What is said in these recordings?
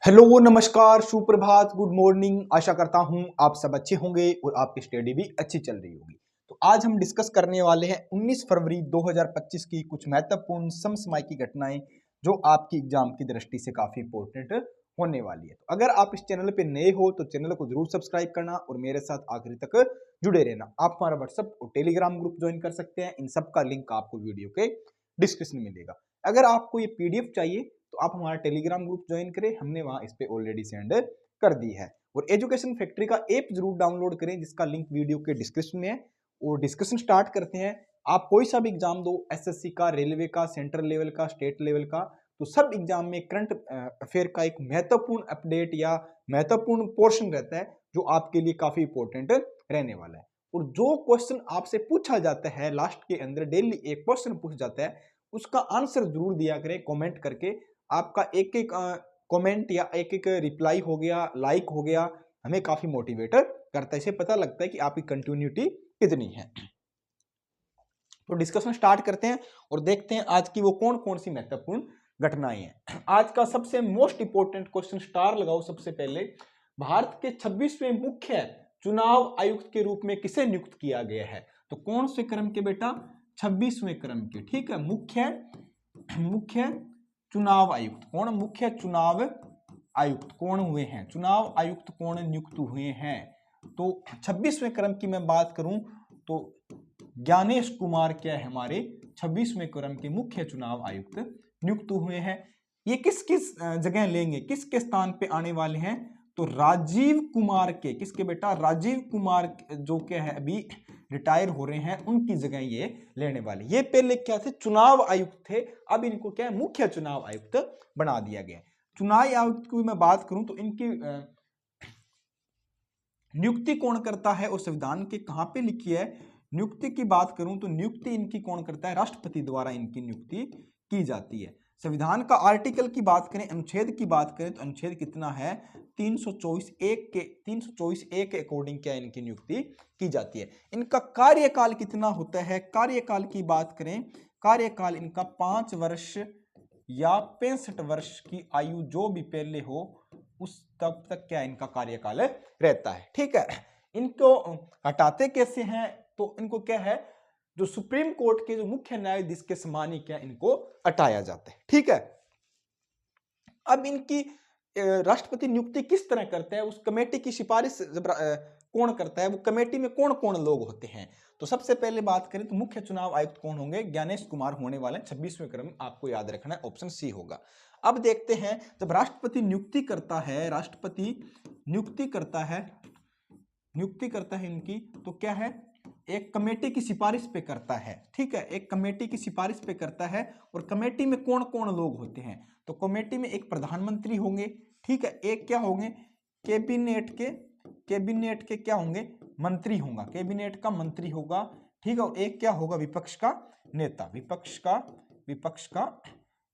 Hello नमस्कार सुप्रभात good morning. आशा करता हूं आप सब अच्छे होंगे और आपकी स्टडी भी अच्छी चल रही होगी। तो आज हम डिस्कस करने वाले हैं 19 फरवरी 2025 की कुछ महत्वपूर्ण समसामयिक घटनाएं जो आपकी एग्जाम की दृष्टि से काफी इंपॉर्टेंट होने वाली है। तो अगर आप इस चैनल पे नए हो तो चैनल को जरूर सब्सक्राइब करना और मेरे साथ आखिरी तक जुड़े रहना। आप हमारा व्हाट्सएप और टेलीग्राम ग्रुप ज्वाइन कर सकते हैं। इन सब का लिंक आपको वीडियो के डिस्क्रिप्शन में मिलेगा। अगर आपको ये पीडीएफ चाहिए तो आप हमारा टेलीग्राम ग्रुप ज्वाइन करें, हमने वहां इस पे ऑलरेडी सेंड कर दी है। और एजुकेशन फैक्ट्री का ऐप जरूर डाउनलोड करें जिसका लिंक वीडियो के डिस्क्रिप्शन में है। और डिस्कशन स्टार्ट करते हैं। आप कोई सा भी एग्जाम दो, एसएससी का, रेलवे का, सेंट्रल लेवल का, स्टेट लेवल का, तो सब एग्जाम में करंट अफेयर का एक महत्वपूर्ण अपडेट या महत्वपूर्ण पोर्शन रहता है जो आपके लिए काफी इंपॉर्टेंट रहने वाला है। और जो क्वेश्चन आपसे पूछा जाता है लास्ट के अंदर, डेली एक क्वेश्चन पूछा जाता है, उसका आंसर जरूर दिया करें कमेंट करके। आपका एक एक कमेंट या एक एक रिप्लाई हो गया, लाइक हो गया, हमें काफी मोटिवेट करता है। इससे पता लगता है कि आपकी कंटिन्यूटी कितनी है। तो डिस्कशन स्टार्ट करते हैं और देखते हैं आज की वो कौन कौन सी महत्वपूर्ण घटनाएं हैं। आज का सबसे मोस्ट इंपोर्टेंट क्वेश्चन, स्टार लगाओ सबसे पहले। भारत के 26वें मुख्य चुनाव आयुक्त के रूप में किसे नियुक्त किया गया है? तो कौन से क्रम के बेटा? 26वें क्रम के। ठीक है, मुख्य चुनाव आयुक्त कौन? मुख्य चुनाव आयुक्त कौन हुए हैं? चुनाव आयुक्त कौन नियुक्त हुए हैं? तो 26वें क्रम की मैं बात करूं तो ज्ञानेश कुमार क्या है हमारे 26वें क्रम के मुख्य चुनाव आयुक्त नियुक्त हुए हैं। ये किस किस जगह लेंगे, किसके स्थान पे आने वाले हैं? तो राजीव कुमार के, किसके बेटा? राजीव कुमार जो क्या है अभी रिटायर हो रहे हैं, उनकी जगह ये लेने वाले। ये पहले क्या थे? चुनाव आयुक्त थे, अब इनको क्या है? मुख्य चुनाव आयुक्त बना दिया गया। चुनाव आयुक्त की मैं बात करूं तो इनकी नियुक्ति कौन करता है और संविधान के कहां पे लिखी है? नियुक्ति की बात करूं तो नियुक्ति इनकी कौन करता है? राष्ट्रपति द्वारा इनकी नियुक्ति की जाती है। संविधान का आर्टिकल की बात करें, अनुच्छेद की बात करें तो अनुच्छेद कितना है? 324 ए के अकॉर्डिंग क्या इनकी नियुक्ति की जाती है। इनका कार्यकाल कितना होता है? कार्यकाल की बात करें, कार्यकाल इनका 5 वर्ष या 65 वर्ष की आयु जो भी पहले हो उस तब तक क्या इनका कार्यकाल रहता है। ठीक है, इनको हटाते कैसे हैं? तो इनको क्या है, जो सुप्रीम कोर्ट के जो मुख्य न्यायाधीश के समान ही क्या इनको हटाया जाता है। ठीक है, अब इनकी राष्ट्रपति नियुक्ति किस तरह करता है, उस कमेटी की सिफारिश कौन करता है, वो कमेटी में कौन कौन लोग होते हैं? तो सबसे पहले बात करें तो मुख्य चुनाव आयुक्त कौन होंगे? ज्ञानेश कुमार होने वाले। 26वें क्रम आपको याद रखना है, ऑप्शन सी होगा। अब देखते हैं, जब राष्ट्रपति नियुक्ति करता है, राष्ट्रपति नियुक्ति करता है इनकी, तो क्या है? एक कमेटी की सिफारिश पे करता है। ठीक है, एक कमेटी की सिफारिश पे करता है। और कमेटी में कौन कौन लोग होते हैं? तो कमेटी में एक प्रधानमंत्री होंगे, ठीक है, एक क्या होंगे? कैबिनेट के क्या होंगे? मंत्री होगा, कैबिनेट का मंत्री होगा। ठीक है, और एक क्या होगा? विपक्ष का नेता, विपक्ष का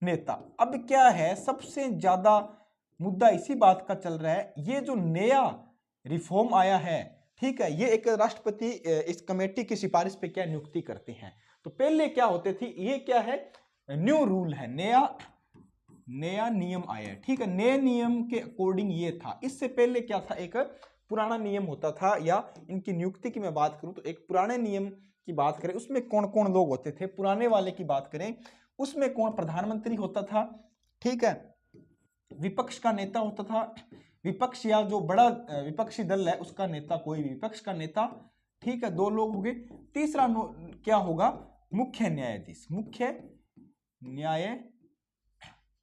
नेता। अब क्या है, सबसे ज्यादा मुद्दा इसी बात का चल रहा है, ये जो नया रिफॉर्म आया है, ठीक है, ये एक राष्ट्रपति इस कमेटी की सिफारिश पे क्या नियुक्ति करते हैं। तो पहले क्या होते थे, ये क्या है? न्यू रूल है, नया नियम आया है। ठीक है, नए नियम के अकॉर्डिंग ये था। इससे पहले क्या था? एक पुराना नियम होता था। या इनकी नियुक्ति की मैं बात करूं तो एक पुराने नियम की बात करें, उसमें कौन कौन लोग होते थे? पुराने वाले की बात करें, उसमें कौन? प्रधानमंत्री होता था, ठीक है, विपक्ष का नेता होता था, विपक्ष या जो बड़ा विपक्षी दल है उसका नेता, कोई भी विपक्ष का नेता। ठीक है, 2 लोग हो गए। तीसरा क्या होगा? मुख्य न्यायाधीश, मुख्य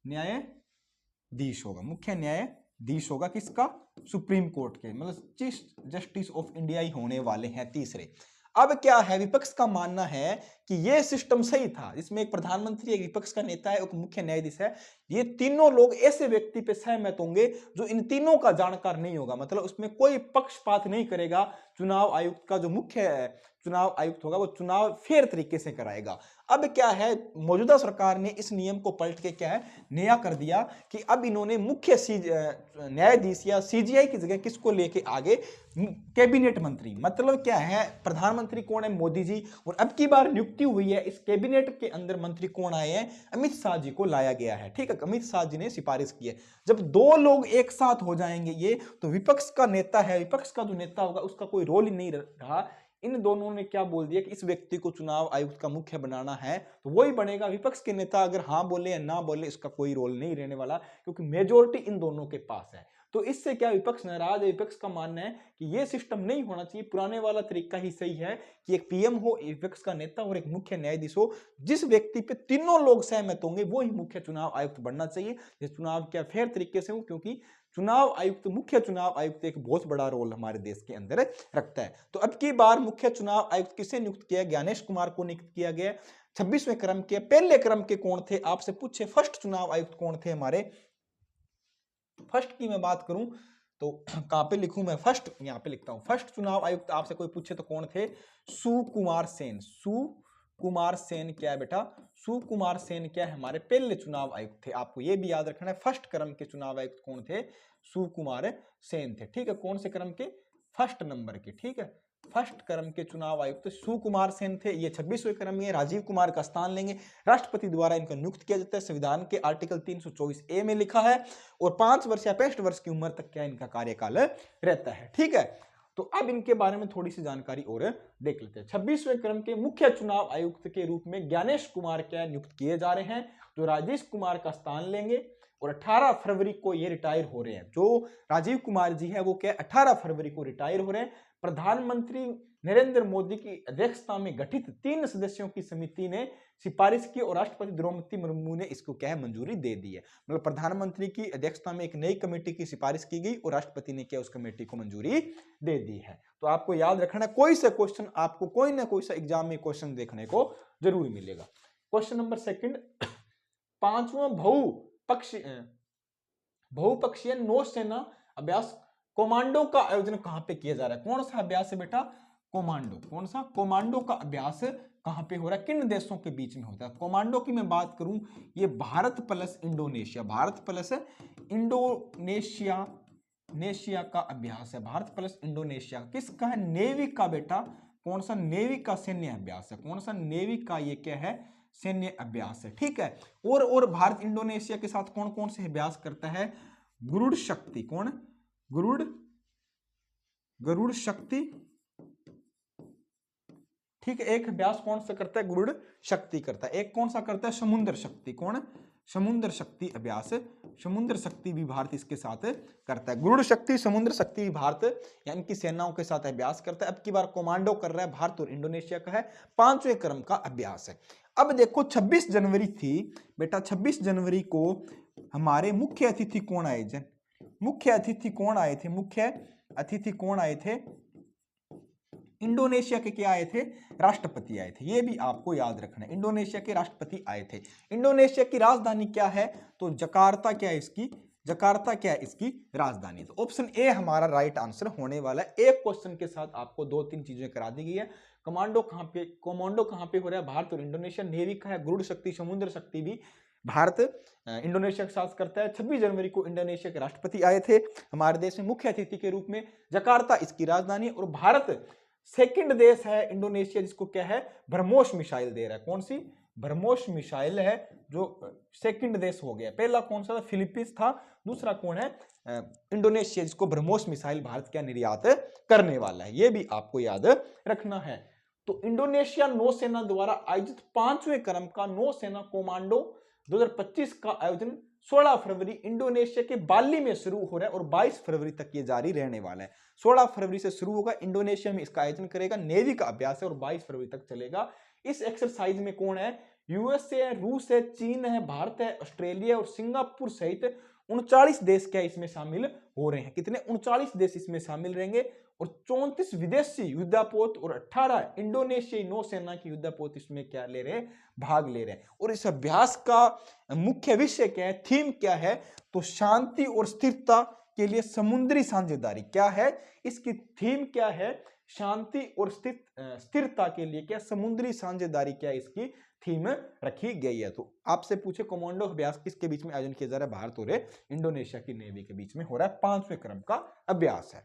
न्यायाधीश होगा, मुख्य न्यायाधीश होगा। किसका? सुप्रीम कोर्ट के, मतलब चीफ जस्टिस ऑफ इंडिया ही होने वाले हैं तीसरे। अब क्या है, विपक्ष का मानना है कि यह सिस्टम सही था, इसमें एक प्रधानमंत्री, एक विपक्ष का नेता है, एक मुख्य न्यायाधीश है। ये तीनों लोग ऐसे व्यक्ति पे सहमत होंगे जो इन तीनों का जानकार नहीं होगा, मतलब उसमें कोई पक्षपात नहीं करेगा। चुनाव आयुक्त का जो मुख्य चुनाव आयुक्त होगा वो चुनाव फेयर तरीके से कराएगा। अब क्या है, मौजूदा सरकार ने इस नियम को पलट के क्या है नया कर दिया कि अब इन्होंने मुख्य न्यायाधीश या सीजीआई की जगह किसको लेके आगे, कैबिनेट मंत्री। मतलब क्या है, प्रधानमंत्री कौन है, मोदी जी, और अब की बार नियुक्ति हुई है इस कैबिनेट के अंदर मंत्री कौन आए हैं, अमित शाह जी को लाया गया है। ठीक है, अमित शाह जी ने सिफारिश की है। जब दो लोग एक साथ हो जाएंगे ये, तो विपक्ष का नेता है, विपक्ष का जो नेता होगा उसका कोई रोल ही नहीं रहा। इन दोनों ने क्या बोल दिया कि इस व्यक्ति को चुनाव आयुक्त का मुख्य बनाना है, तो वही बनेगा। विपक्ष के नेता अगर हाँ बोले या ना बोले इसका कोई रोल नहीं रहने वाला, क्योंकि मेजोरिटी इन दोनों के पास है। तो इससे क्या विपक्ष नाराज है। विपक्ष का मानना है कि यह सिस्टम नहीं होना चाहिए, पुराने वाला तरीका ही सही है कि एक पीएम हो, एक विपक्ष का नेता और एक मुख्य न्यायाधीश हो, जिस व्यक्ति पे तीनों लोग सहमत होंगे वो ही मुख्य चुनाव आयुक्त बनना चाहिए। ये चुनाव क्या फेयर तरीके से हो, क्योंकि चुनाव आयुक्त, मुख्य चुनाव आयुक्त एक बहुत बड़ा रोल हमारे देश के अंदर रखता है। तो अब की बार मुख्य चुनाव आयुक्त किसे नियुक्त किया, ज्ञानेश कुमार को नियुक्त किया गया। 26वें क्रम के, पहले क्रम के कौन थे, आपसे पूछे फर्स्ट चुनाव आयुक्त कौन थे हमारे। फर्स्ट की मैं बात करूं तो कहां पे लिखूं मैं, फर्स्ट यहां पे लिखता हूं। फर्स्ट चुनाव आयुक्त आपसे कोई पूछे तो कौन थे, सुकुमार सेन। सुकुमार सेन क्या है बेटा, सुकुमार सेन क्या है, हमारे पहले चुनाव आयुक्त थे। आपको यह भी याद रखना है, फर्स्ट क्रम के चुनाव आयुक्त कौन थे, सुकुमार सेन थे। ठीक है, कौन से क्रम के, फर्स्ट नंबर के। ठीक है, फर्स्ट क्रम के चुनाव आयुक्त सुकुमार सेन थे। ये 26वें क्रम में राजीव कुमार का स्थान लेंगे। राष्ट्रपति द्वारा इनका नियुक्त किया जाता है। संविधान के आर्टिकल 324A में लिखा है, और 5 वर्ष या 65 वर्ष की उम्र तक क्या इनका कार्यकाल रहता है। ठीक है, तो अब इनके बारे में थोड़ी सी जानकारी और देख लेते हैं। 26वें क्रम के मुख्य चुनाव आयुक्त के रूप में ज्ञानेश कुमार क्या नियुक्त किए जा रहे हैं, जो राजेश कुमार का स्थान लेंगे, और 18 फरवरी को ये रिटायर हो रहे हैं। जो राजीव कुमार जी है वो क्या 18 फरवरी को रिटायर हो रहे हैं। प्रधानमंत्री नरेंद्र मोदी की अध्यक्षता में गठित 3 सदस्यों की समिति ने सिफारिश की, और राष्ट्रपति द्रौपदी मुर्मू ने इसको क्या है मंजूरी दे दी है। मतलब प्रधानमंत्री की अध्यक्षता में एक नई कमेटी की सिफारिश की गई और राष्ट्रपति ने क्या उस कमेटी को मंजूरी दे दी है। तो आपको याद रखना है, कोई सा क्वेश्चन आपको कोई ना कोई सा एग्जाम में क्वेश्चन देखने को जरूर मिलेगा। क्वेश्चन नंबर सेकंड, 5वां बहुपक्षीय नौसेना अभ्यास कमांडो का आयोजन कहां पे किया जा रहा है। कौन सा अभ्यास है बेटा, कमांडो। कौन सा, कमांडो का अभ्यास कहां पे हो रहा है, किन देशों के बीच में होता है। कमांडो की मैं बात करूं, ये Bharat plus Indonesia, Bharat plus Indonesia नेशिया का अभ्यास है। भारत प्लस इंडोनेशिया किसका है, नेवी का बेटा। कौन सा, नेवी का सैन्य अभ्यास है। कौन सा, नेवी का ये क्या है, सैन्य अभ्यास है। ठीक है, और भारत इंडोनेशिया के साथ कौन कौन से अभ्यास करता है, गरुड़ शक्ति। कौन, गरुड़ शक्ति। ठीक है, एक अभ्यास कौन सा करता है, गरुड़ शक्ति करता है। एक कौन सा करता है, समुद्र शक्ति। कौन, समुद्र शक्ति अभ्यास, समुद्र शक्ति भी भारत इसके साथ करता है। गरुड़ शक्ति, समुद्र शक्ति भी भारत या इनकी सेनाओं के साथ अभ्यास करता है। अब की बार कमांडो कर रहा है भारत और इंडोनेशिया का है, 5वें क्रम का अभ्यास है। अब देखो 26 जनवरी थी बेटा, 26 जनवरी को हमारे मुख्य अतिथि कौन आए, मुख्य अतिथि कौन आए थे, मुख्य अतिथि कौन आए थे, इंडोनेशिया के क्या आए थे, राष्ट्रपति आए थे। ये भी आपको याद रखना है, इंडोनेशिया के राष्ट्रपति आए थे। इंडोनेशिया की राजधानी क्या है, तो जकार्ता क्या है इसकी, जकार्ता क्या है इसकी राजधानी। तो ऑप्शन ए हमारा राइट आंसर होने वाला है। एक क्वेश्चन के साथ आपको 2-3 चीजें करा दी गई है। कमांडो कहां पे हो रहा है, भारत और इंडोनेशिया। नेवी का है गरुड़ शक्ति, समुद्र शक्ति भी भारत इंडोनेशिया के साथ करता है। 26 जनवरी को इंडोनेशिया के राष्ट्रपति आए थे हमारे देश में मुख्य अतिथि के रूप में। जकार्ता इसकी राजधानी, और भारत सेकंड देश है इंडोनेशिया जिसको क्या है, ब्रह्मोस मिसाइल दे रहा है। कौन सी, ब्रह्मोस मिसाइल है जो सेकंड देश हो गया। पहला कौन सा था, फिलीपींस था। दूसरा कौन है, इंडोनेशिया जिसको ब्रह्मोस मिसाइल भारत क्या निर्यात करने वाला है। यह भी आपको याद रखना है। तो इंडोनेशिया नौसेना द्वारा आयोजित 5वें क्रम का नौसेना कमांडो 2025 का आयोजन 16 फरवरी इंडोनेशिया के बाली में शुरू हो रहा है और 22 फरवरी तक ये जारी रहने वाला है। 16 फरवरी से शुरू होगा, इंडोनेशिया में इसका आयोजन करेगा, नेवी का अभ्यास है और 22 फरवरी तक चलेगा। इस एक्सरसाइज में कौन है, यूएसए है, रूस है, चीन है, भारत है, ऑस्ट्रेलिया और सिंगापुर सहित 39 देश क्या इसमें शामिल हो रहे हैं। कितने, 39 देश इसमें शामिल रहेंगे, और 34 विदेशी युद्धपोत और 18 इंडोनेशियाई नौसेना की युद्धपोत इसमें क्या ले रहे हैं, भाग ले रहे हैं। और इस अभ्यास का मुख्य विषय क्या है, थीम क्या है, तो शांति और स्थिरता के लिए समुद्री साझेदारी। क्या है इसकी थीम, क्या है, शांति और स्थिरता के लिए क्या समुद्री साझेदारी क्या इसकी थीम रखी गई है। तो आपसे पूछे कमांडो अभ्यास किसके बीच में आयोजन किया जा रहा है, भारत और इंडोनेशिया की नेवी के बीच में हो रहा है, 5वें क्रम का अभ्यास है।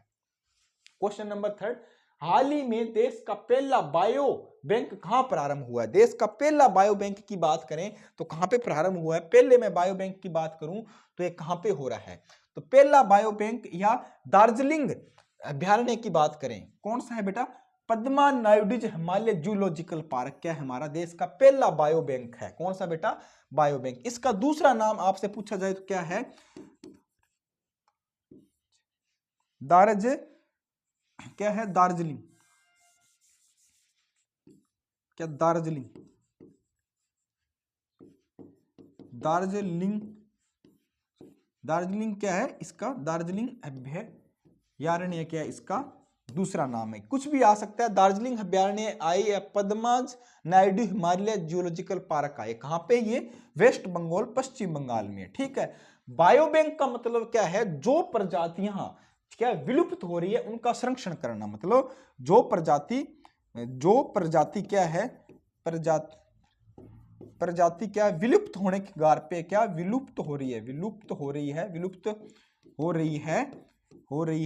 क्वेश्चन नंबर 3, हाल ही में देश का पहला बायो बैंक कहां प्रारंभ हुआ है। देश का पहला बायो बैंक की बात करें तो कहां पे प्रारंभ हुआ है। पहले मैं बायो बैंक की बात करूं तो ये कहां पे हो रहा है, तो पहला बायो बैंक या दार्जिलिंग अभ्यारण्य की बात करें, कौन सा है बेटा, पद्मा नायडूज हिमालय जूलॉजिकल पार्क क्या है, हमारा देश का पहला बायो बैंक है। कौन सा बेटा, बायो बैंक। इसका दूसरा नाम आपसे पूछा जाए तो क्या है, क्या है, दार्जिलिंग, क्या दार्जिलिंग, दार्जिलिंग, दार्जिलिंग क्या है इसका, दार्जिलिंग अभ्यारण्य क्या है इसका दूसरा नाम है, कुछ भी आ सकता है। दार्जिलिंग अभ्यारण्य आई या पद्माज नायडू हिमालय जियोलॉजिकल पार्क आई, कहां पे, ये वेस्ट बंगाल पश्चिम बंगाल में, ठीक है। बायो बैंक का मतलब क्या है, जो प्रजातियां क्या विलुप्त हो रही है उनका संरक्षण करना, मतलब जो प्रजाति क्या है, प्रजाति क्या विलुप्त होने के गार पे क्या विलुप्त हो रही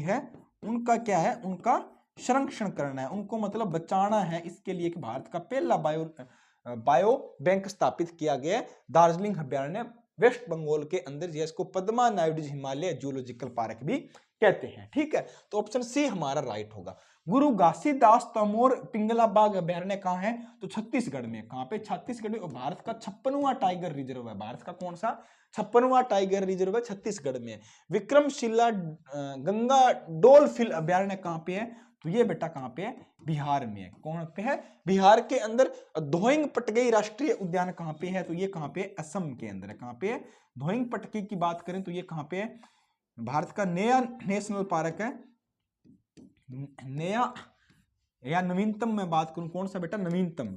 है, उनका क्या है, उनका संरक्षण करना है, उनको मतलब बचाना है। इसके लिए कि भारत का पहला बायो बैंक स्थापित किया गया दार्जिलिंग अभ्यारण्य वेस्ट बंगाल के अंदर, जिसको पद्मा नायडू हिमालय जूलॉजिकल पार्क भी कहते हैं, ठीक है। तो ऑप्शन सी हमारा राइट होगा। गुरु घासीदास तमोर पिंगला बाघ अभ्यारण्य कहां है, तो छत्तीसगढ़ में, कहां पे, छत्तीसगढ़ में। और भारत का 56वां टाइगर रिजर्व है, भारत का कौन सा 56वां टाइगर रिजर्व है, छत्तीसगढ़ में। विक्रमशिला गंगा डोलफिल अभ्यारण्य कहां पे है, तो ये बेटा कहां पे है, बिहार में। कौन पे है, बिहार के अंदर। धोइंग पटगई राष्ट्रीय उद्यान कहां पे है, तो ये कहां पे, असम के अंदर है। कहां पे है, धोइंग पटगी की बात करें तो ये कहां पे है, भारत का नया नेशनल पार्क है, नया या नवीनतम मैं बात करूं, कौन सा बेटा, नवीनतम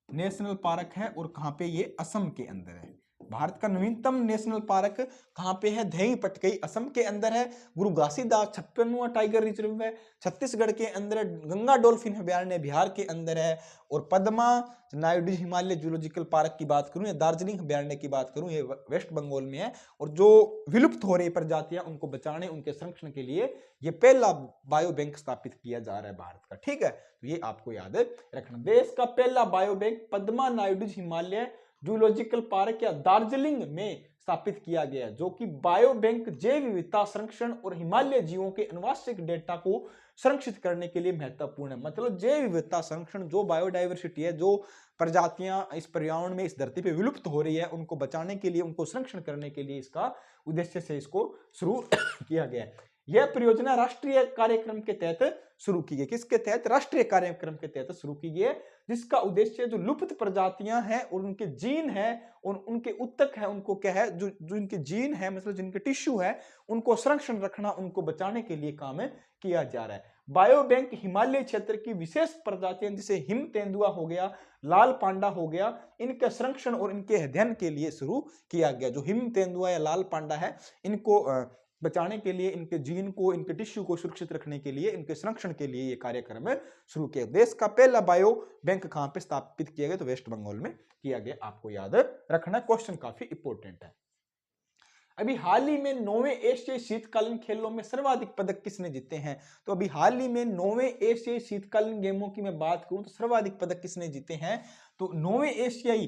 नेशनल पार्क है, और कहां पे, ये असम के अंदर है। भारत का नवीनतम नेशनल पार्क कहां पे है, धोइंग पटगई असम के अंदर है। गुरु घासीदास 56वां टाइगर रिजर्व है छत्तीसगढ़ के अंदर। गंगा डॉल्फिन अभ्यारण्य बिहार के अंदर है। और पद्मा नायडू हिमालय जूलॉजिकल पार्क की बात करूं या दार्जिलिंग अभ्यारण्य की बात करूं, ये वेस्ट बंगाल में है। और जो विलुप्त हो रही प्रजातियां उनको बचाने, उनके संरक्षण के लिए ये पहला बायो बैंक स्थापित किया जा रहा है भारत का, ठीक है। तो ये आपको याद रखना। देश का पहला bio bank Padma Naidu Himalaya zoological park या दार्जिलिंग में स्थापित किया गया, जो कि बायो बैंक जैव विविधता संरक्षण और हिमालय जीवों के आनुवंशिक डेटा को संरक्षित करने के लिए महत्वपूर्ण है। मतलब जैव विविधता संरक्षण, जो बायोडाइवर्सिटी है, जो प्रजातियां इस पर्यावरण में, इस धरती पे विलुप्त हो रही है, उनको बचाने के लिए, उनको संरक्षण करने के लिए इसका उद्देश्य से इसको शुरू किया गया है। यह परियोजना राष्ट्रीय कार्यक्रम के तहत शुरू की गई। किसके तहत, राष्ट्रीय कार्यक्रम के तहत शुरू की गई, जिसका उद्देश्य जो लुप्त प्रजातियां हैं और उनके जीन है और उनके उत्तक है, उनको क्या है, जो इनके जीन है, मतलब जिनके टिश्यू है, उनको संरक्षण रखना, उनको बचाने के लिए काम किया जा रहा है। बायो बैंक हिमालय क्षेत्र की विशेष प्रजातियां, जैसे हिम तेंदुआ हो गया, लाल पांडा हो गया, इनके संरक्षण और इनके अध्ययन के लिए शुरू किया गया। जो हिम तेंदुआ या लाल पांडा है, इनको बचाने के लिए, इनके जीन को, इनके टिश्यू को सुरक्षित रखने के लिए, इनके संरक्षण के लिए ये कार्यक्रम शुरू किया। देश का पहला बायो बैंक कहां पे स्थापित किया गया, तो वेस्ट बंगाल में किया गया। आपको याद रखना, क्वेश्चन काफी इंपॉर्टेंट है। अभी हाल ही में 9वें एशियाई शीतकालीन खेलों में सर्वाधिक पदक किसने जीते हैं, तो अभी हाल ही में 9वें एशियाई शीतकालीन गेमों की मैं बात करूं तो सर्वाधिक पदक किसने जीते हैं, तो 9वें एशियाई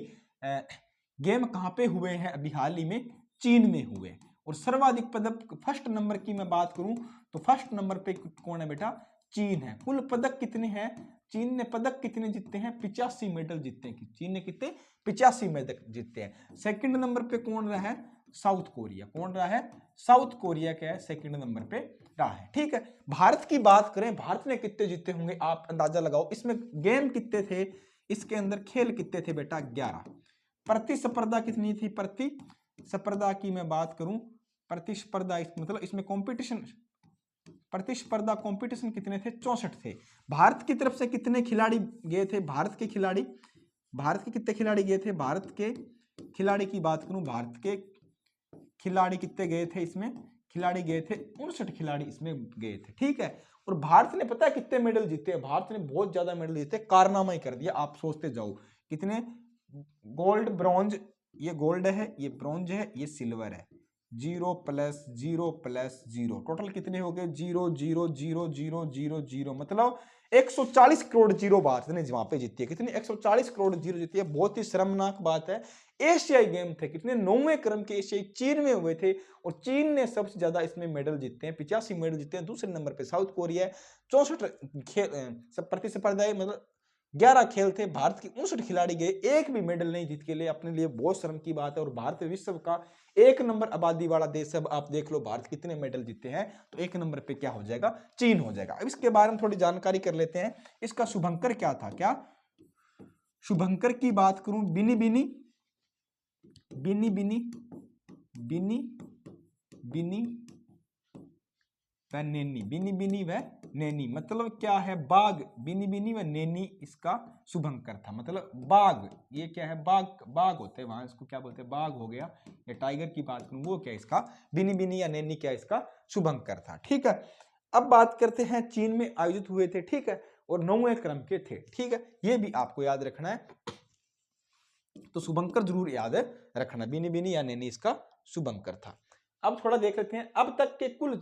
गेम कहां पे हुए हैं, अभी हाल ही में चीन में हुए। और सर्वाधिक पदक फर्स्ट नंबर की मैं बात करूं तो फर्स्ट नंबर पे कौन है बेटा, चीन है। कुल पदक कितने हैं, चीन ने पदक कितने जीते हैं, 85 मेडल जीते हैं। चीन ने कितने, 85 मेडल जीते हैं। सेकंड नंबर पे कौन रहा है, साउथ कोरिया। कौन रहा है, साउथ कोरिया क्या है, सेकंड नंबर पे रहा है, ठीक है। भारत की बात करें, भारत ने कितने जीते होंगे, आप अंदाजा लगाओ। इसमें गेम कितने थे, इसके अंदर खेल कितने थे बेटा, 11। प्रतिस्पर्धा कितनी थी, प्रतिस्पर्धा की मैं बात करूं, प्रतिस्पर्धा मतलब इसमें कंपटीशन, प्रतिस्पर्धा कंपटीशन कितने थे, 64 थे। भारत की तरफ से कितने खिलाड़ी गए थे, भारत के कितने खिलाड़ी गए थे, भारत के खिलाड़ी की बात करूं, भारत के खिलाड़ी कितने गए थे, इसमें खिलाड़ी गए थे, 59 खिलाड़ी इसमें गए थे, ठीक है। और भारत ने पता है कितने मेडल जीते? भारत ने बहुत ज्यादा मेडल जीते, कारनामा ही कर दिया। आप सोचते जाओ कितने, गोल्ड, ब्रॉन्ज, ये गोल्ड है, ये ब्रॉन्ज है, ये सिल्वर है, 0 + 0 + 0, टोटल कितने हो गए? 0 0 0 0 0 0, मतलब 140 करोड़ जीरो भारत ने वहां पे जीती है। कितनी? 140 करोड़ जीरो जीती है। बहुत ही शर्मनाक बात है। एशियाई गेम थे, कितने? 9वें क्रम के एशियाई चीन में हुए थे और चीन ने सबसे ज्यादा इसमें मेडल जीते हैं, 85 मेडल जीते हैं। दूसरे नंबर पे साउथ कोरिया है, 64 प्रतिस्पर्धा, मतलब 11 खेल थे, भारत के 59 खिलाड़ी गए, एक भी मेडल नहीं जीत के लिए, अपने लिए बहुत शर्म की बात है। और भारत विश्व का 1 नंबर आबादी वाला देश है। अब आप देख लो भारत कितने मेडल जीते हैं, तो 1 नंबर पे क्या हो जाएगा? चीन हो जाएगा। अब इसके बारे में थोड़ी जानकारी कर लेते हैं। इसका शुभंकर क्या था? क्या शुभंकर की बात करूं, बिनी बिनी बिनी बिनी बिनी बिनी व नैनी, बिनी बिनी व नैनी, मतलब क्या है? बाघ, बिनी बिनी व नैनी इसका शुभंकर था, मतलब बाघ। ये क्या है? बाघ, बाघ होते हैं वहां, इसको क्या बोलते हैं? बाघ हो गया। या टाइगर की बात करूं, वो क्या इसका? बिनी बिनी या नैनी क्या इसका शुभंकर था, ठीक है। अब बात करते हैं, चीन में आयोजित हुए थे, ठीक है, और 9वें क्रम के थे, ठीक है। ये भी आपको याद रखना है, तो शुभंकर जरूर याद रखना, बिनी बिनी या नैनी इसका शुभंकर था। अब थोड़ा देख लेते हैं, अब तक के कुल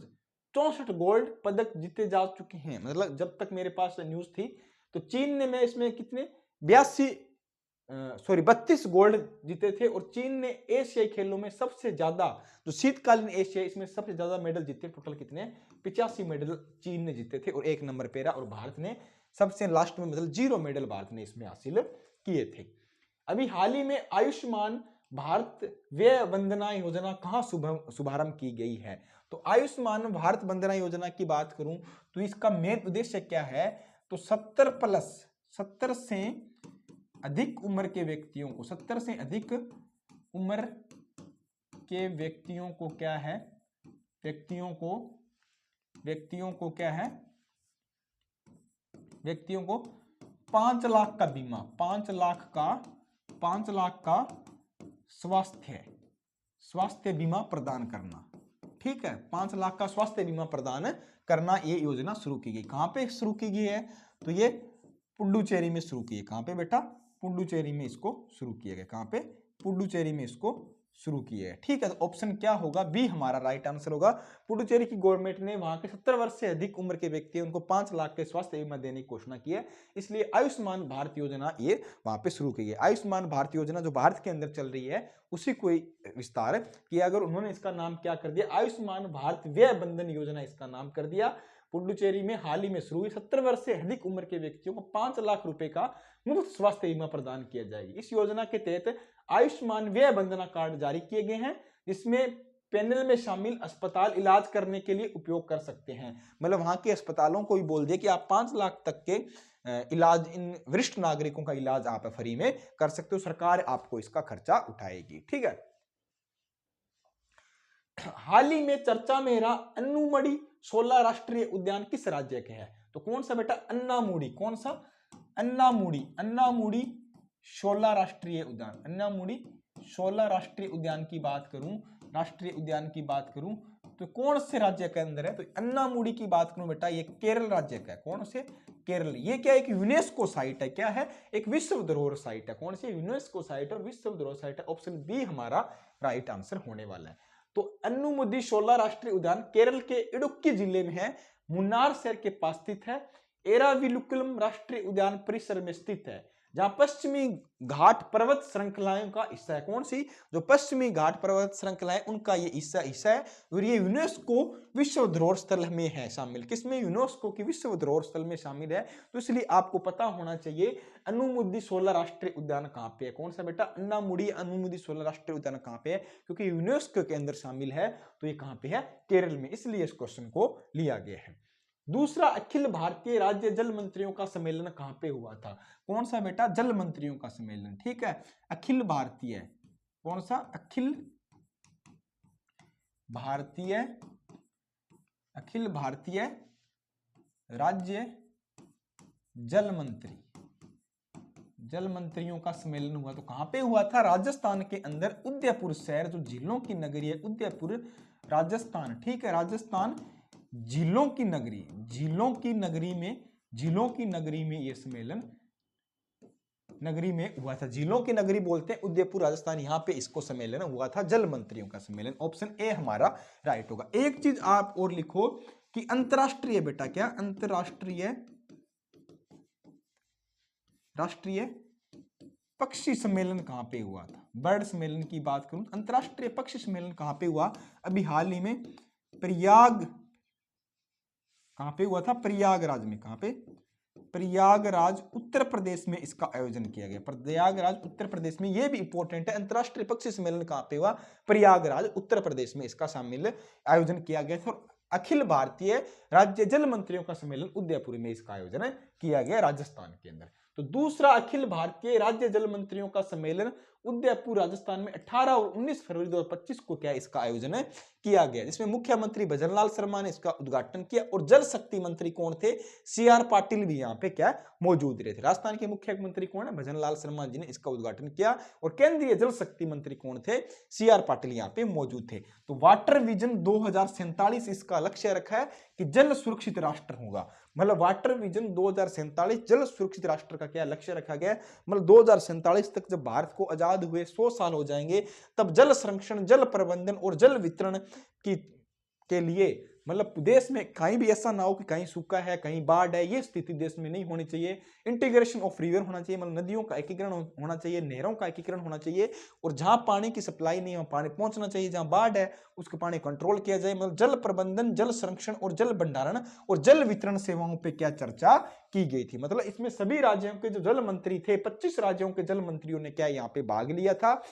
64 गोल्ड पदक जीते जा चुके हैं, मतलब जब तक मेरे पास न्यूज थी तो चीन ने, मैं इसमें कितने 32 गोल्ड जीते थे। और चीन ने एशियाई खेलों में सबसे ज्यादा, जो शीतकालीन एशिया, इसमें सबसे ज्यादा मेडल जीते। टोटल कितने? 85 मेडल चीन ने जीते थे और 1 नंबर पे रहा। और भारत ने सबसे लास्ट में, मतलब 0 मेडल भारत ने इसमें हासिल किए थे। अभी हाल ही में आयुष्मान भारत व्यय वंदना योजना कहां शुभारंभ की गई है? तो आयुष्मान भारत वंदना योजना की बात करूं तो इसका मेन उद्देश्य क्या है? तो 70 से अधिक उम्र के व्यक्तियों को, 70 से अधिक उम्र के व्यक्तियों को क्या है? व्यक्तियों को क्या है? व्यक्तियों को 5 लाख का बीमा, 5 लाख का स्वास्थ्य बीमा प्रदान करना, ठीक है। 5 लाख का स्वास्थ्य बीमा प्रदान करना, ये योजना शुरू की गई। कहां पे शुरू की गई है? तो ये पुडुचेरी में शुरू की है। कहां पे बेटा? पुडुचेरी में इसको शुरू किया गया। कहां पे? पुडुचेरी में इसको शुरू किया है, ठीक है। तो ऑप्शन क्या होगा? बी हमारा राइट आंसर होगा। पुडुचेरी की गवर्नमेंट ने वहां के 70 वर्ष से अधिक उम्र के व्यक्ति उनको 5 लाख के स्वास्थ्य बीमा देने की घोषणा की है, इसलिए आयुष्मान भारत योजना ये वहां पे शुरू की है। आयुष्मान भारत योजना जो भारत के अंदर चल रही है, उसी को विस्तार किया। अगर उन्होंने इसका नाम क्या कर दिया? आयुष्मान भारत व्यय बंधन योजना इसका नाम कर दिया। पुडुचेरी में हाल ही में शुरू हुई, 70 वर्ष से अधिक उम्र के व्यक्तियों को 5 लाख रुपए का मुफ्त स्वास्थ्य बीमा प्रदान किया जाएगी। इस योजना के तहत आयुष्मान व्यय वंदना कार्ड जारी किए गए हैं, जिसमें पैनल में शामिल अस्पताल इलाज करने के लिए उपयोग कर सकते हैं। मतलब वहां के अस्पतालों को भी बोल दिया कि आप 5 लाख तक के इलाज, इन वरिष्ठ नागरिकों का इलाज आप फ्री में कर सकते हो, सरकार आपको इसका खर्चा उठाएगी, ठीक है। हाल ही में चर्चा में रहा अन्नूमड़ी शोला राष्ट्रीय उद्यान किस राज्य के है? तो कौन सा बेटा? अन्नामुड़ी। कौन सा? अन्नामुड़ी शोला राष्ट्रीय उद्यान। अन्नामुड़ी शोला राष्ट्रीय उद्यान की बात करूं तो कौन से राज्य के अंदर है? तो अन्नामुड़ी की बात करूं बेटा, ये केरल राज्य का है। कौन से? केरल। ये क्या? एक यूनेस्को साइट है। क्या है? एक विश्व धरोहर साइट है। कौन सी? यूनेस्को साइट और विश्व धरोहर साइट है। ऑप्शन बी हमारा राइट आंसर होने वाला है। तो अन्नुमुदी शोला राष्ट्रीय उद्यान केरल के इडुक्की जिले में है, मुन्नार शहर के पास स्थित है। एराविकुलम राष्ट्रीय उद्यान परिसर में स्थित है, जहां पश्चिमी घाट पर्वत श्रृंखलाओं का हिस्सा है। कौन सी? जो पश्चिमी घाट पर्वत श्रृंखला है, उनका ये हिस्सा है। और ये यूनेस्को विश्व धरोहर स्थल में है शामिल। किसमें? यूनेस्को की विश्व धरोहर स्थल में शामिल है। तो इसलिए आपको पता होना चाहिए अन्नुमुदी शोला राष्ट्रीय उद्यान कहां पे है। कौन सा बेटा? अन्नामुड़ी अन्नुमुदी शोला राष्ट्रीय उद्यान कहां पे है? क्योंकि यूनेस्को के अंदर शामिल है, तो ये कहां पे है? केरल में, इसलिए इस क्वेश्चन को लिया गया है। दूसरा, अखिल भारतीय राज्य जल मंत्रियों का सम्मेलन कहां पे हुआ था? कौन सा बेटा? जल मंत्रियों का सम्मेलन, ठीक है। अखिल भारतीय, कौन सा? अखिल भारतीय राज्य जल जल मंत्रियों का सम्मेलन हुआ तो कहां पे हुआ था? राजस्थान के अंदर उदयपुर शहर, जो झीलों की नगरी है, उदयपुर राजस्थान। ठीक है, राजस्थान झीलों की नगरी, झीलों की नगरी में, झीलों की नगरी में यह सम्मेलन नगरी में हुआ था। झीलों की नगरी बोलते हैं उदयपुर राजस्थान, यहां पे इसको सम्मेलन हुआ था, जल मंत्रियों का सम्मेलन। ऑप्शन ए हमारा राइट होगा। एक चीज आप और लिखो कि अंतरराष्ट्रीय, बेटा क्या अंतरराष्ट्रीय राष्ट्रीय पक्षी सम्मेलन कहां पे हुआ था? बर्ड सम्मेलन की बात करूं, अंतरराष्ट्रीय पक्षी सम्मेलन कहां पे हुआ? अभी हाल ही में प्रयाग, कहां पे हुआ था? प्रयागराज में। कहां पे? प्रयागराज उत्तर प्रदेश में इसका आयोजन किया गया। प्रयागराज उत्तर प्रदेश में, यह भी इंपॉर्टेंट है, अंतरराष्ट्रीय पक्षी सम्मेलन कहां पे हुआ? प्रयागराज उत्तर प्रदेश में इसका सम्मेलन आयोजन किया गया था। और अखिल भारतीय राज्य जल मंत्रियों का सम्मेलन उदयपुर में इसका आयोजन किया गया, राजस्थान के अंदर। तो दूसरा अखिल भारतीय राज्य जल मंत्रियों का सम्मेलन उदयपुर राजस्थान में 18 और 19 फरवरी 2025 को क्या इसका आयोजन किया गया, जिसमें मुख्यमंत्री भजनलाल शर्मा ने इसका उद्घाटन किया। और जल शक्ति मंत्री कौन थे? सीआर पाटिल भी यहाँ पे क्या मौजूद रहे थे। राजस्थान के मुख्यमंत्री कौन है? भजनलाल शर्मा जी ने इसका उद्घाटन किया। और केंद्रीय जल शक्ति मंत्री कौन थे? सीआर पाटिल यहाँ पे मौजूद थे। तो वाटर विजन 2047 इसका लक्ष्य रखा है कि जल सुरक्षित राष्ट्र होगा। मतलब वाटर विजन 2047 जल सुरक्षित राष्ट्र का क्या लक्ष्य रखा गया? मतलब 2047 तक जब भारत को आजाद हुए 100 साल हो जाएंगे, तब जल संरक्षण, जल प्रबंधन और जल वितरण के लिए, मतलब देश में कहीं भी ऐसा ना हो कि कहीं सूखा है, कहीं बाढ़ है, ये स्थिति देश में नहीं होनी चाहिए। इंटीग्रेशन ऑफ रिवर होना चाहिए, मतलब नदियों का एकीकरण होना चाहिए, नहरों का एकीकरण होना चाहिए। और जहां पानी की सप्लाई नहीं है पानी पहुंचना चाहिए, जहां बाढ़ है उसका पानी कंट्रोल किया जाए। मतलब जल प्रबंधन, जल संरक्षण और जल भंडारण और जल वितरण सेवाओं पे क्या चर्चा की गई थी। मतलब इसमें सभी राज्यों के जो जल मंत्री थे, 25 राज्यों के जल मंत्रियों ने क्या यहाँ पे भाग लिया था।